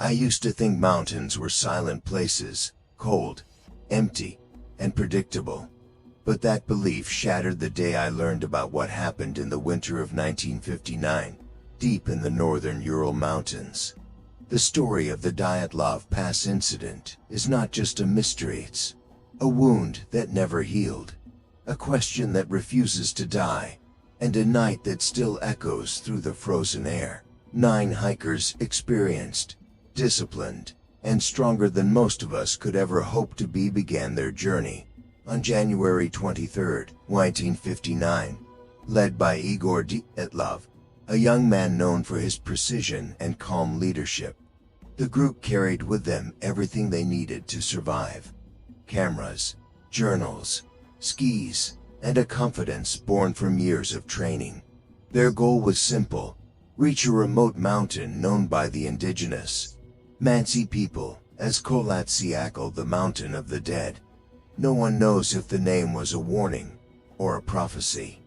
I used to think mountains were silent places, cold, empty, and predictable. But that belief shattered the day I learned about what happened in the winter of 1959, deep in the northern Ural Mountains. The story of the Dyatlov Pass Incident is not just a mystery, it's a wound that never healed, a question that refuses to die, and a night that still echoes through the frozen air. 9 hikers, experienced, disciplined, and stronger than most of us could ever hope to be, began their journey on January 23, 1959, led by Igor Dyatlov, a young man known for his precision and calm leadership. The group carried with them everything they needed to survive: cameras, journals, skis, and a confidence born from years of training. Their goal was simple: reach a remote mountain known by the indigenous Mansi people as Kolatsyakal, the Mountain of the Dead. No one knows if the name was a warning or a prophecy.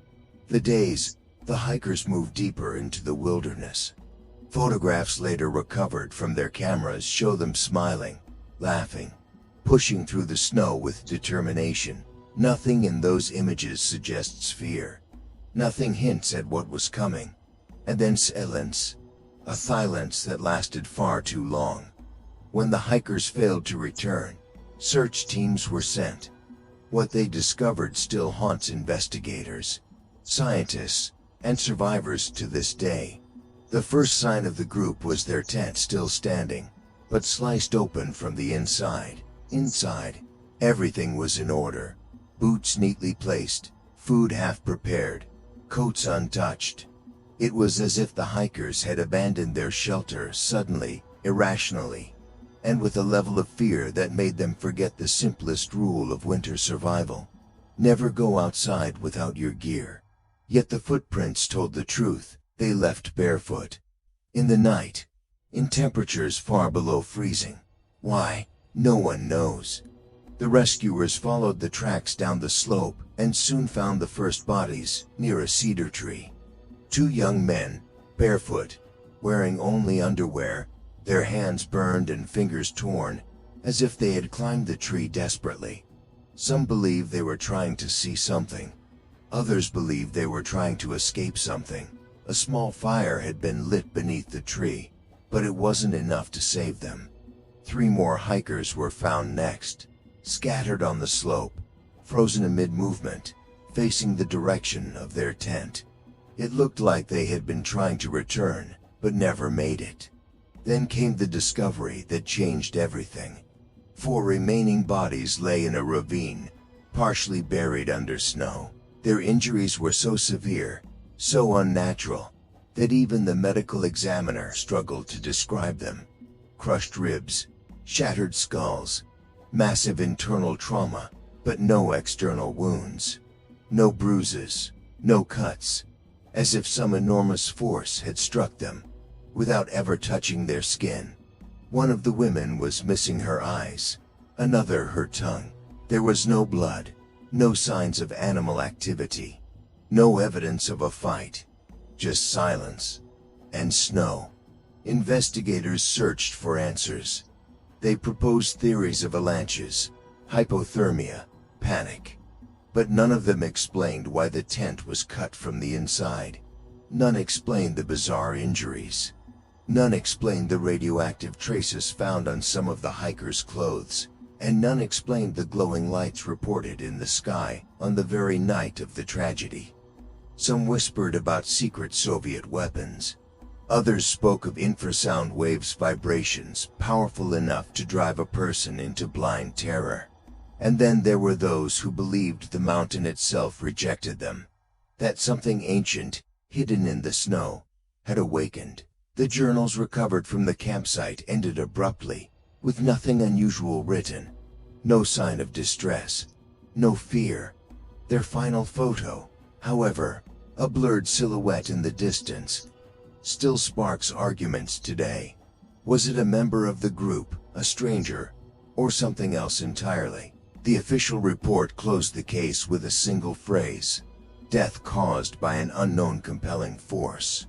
The hikers moved deeper into the wilderness. Photographs later recovered from their cameras show them smiling, laughing, pushing through the snow with determination. Nothing in those images suggests fear. Nothing hints at what was coming. And then silence. A silence that lasted far too long. When the hikers failed to return, search teams were sent. What they discovered still haunts investigators, scientists, and survivors to this day. The first sign of the group was their tent still standing, but sliced open from the inside. Inside, everything was in order. Boots neatly placed, food half prepared, coats untouched. It was as if the hikers had abandoned their shelter suddenly, irrationally, and with a level of fear that made them forget the simplest rule of winter survival: never go outside without your gear. Yet the footprints told the truth. They left barefoot. In the night, in temperatures far below freezing. Why? No one knows. The rescuers followed the tracks down the slope and soon found the first bodies near a cedar tree. 2 young men, barefoot, wearing only underwear, their hands burned and fingers torn, as if they had climbed the tree desperately. Some believe they were trying to see something. Others believe they were trying to escape something. A small fire had been lit beneath the tree, but it wasn't enough to save them. 3 more hikers were found next, scattered on the slope, frozen amid movement, facing the direction of their tent. It looked like they had been trying to return, but never made it. Then came the discovery that changed everything. 4 remaining bodies lay in a ravine, partially buried under snow. Their injuries were so severe, so unnatural, that even the medical examiner struggled to describe them. Crushed ribs, shattered skulls, massive internal trauma, but no external wounds. No bruises, no cuts, as if some enormous force had struck them, without ever touching their skin. One of the women was missing her eyes, another her tongue. There was no blood, no signs of animal activity, no evidence of a fight, just silence and snow. Investigators searched for answers. They proposed theories of avalanches, hypothermia, panic. But none of them explained why the tent was cut from the inside. None explained the bizarre injuries. None explained the radioactive traces found on some of the hikers' clothes. And none explained the glowing lights reported in the sky on the very night of the tragedy. Some whispered about secret Soviet weapons. Others spoke of infrasound waves, vibrations powerful enough to drive a person into blind terror. And then there were those who believed the mountain itself rejected them. That something ancient, hidden in the snow, had awakened. The journals recovered from the campsite ended abruptly, with nothing unusual written. No sign of distress, no fear. Their final photo, however, a blurred silhouette in the distance, still sparks arguments today. Was it a member of the group, a stranger, or something else entirely? The official report closed the case with a single phrase: death caused by an unknown compelling force.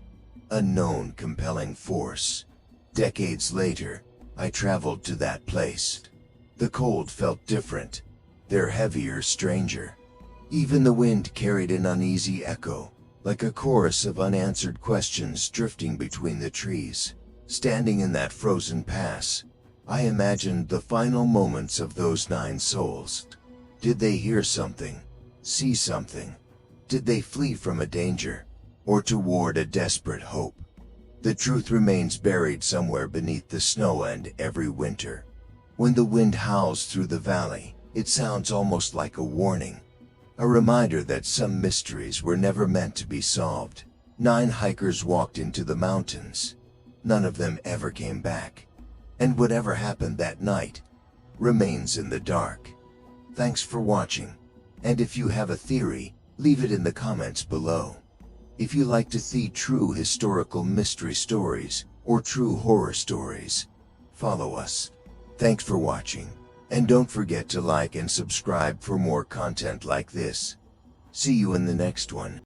Unknown compelling force. Decades later, I traveled to that place. The cold felt different. They're heavier, stranger. Even the wind carried an uneasy echo, like a chorus of unanswered questions drifting between the trees. Standing in that frozen pass, I imagined the final moments of those 9 souls. Did they hear something? See something? Did they flee from a danger? Or toward a desperate hope? The truth remains buried somewhere beneath the snow, and every winter, when the wind howls through the valley, it sounds almost like a warning. A reminder that some mysteries were never meant to be solved. 9 hikers walked into the mountains. None of them ever came back. And whatever happened that night remains in the dark. Thanks for watching. And if you have a theory, leave it in the comments below. If you like to see true historical mystery stories or true horror stories, follow us. Thanks for watching. And don't forget to like and subscribe for more content like this. See you in the next one.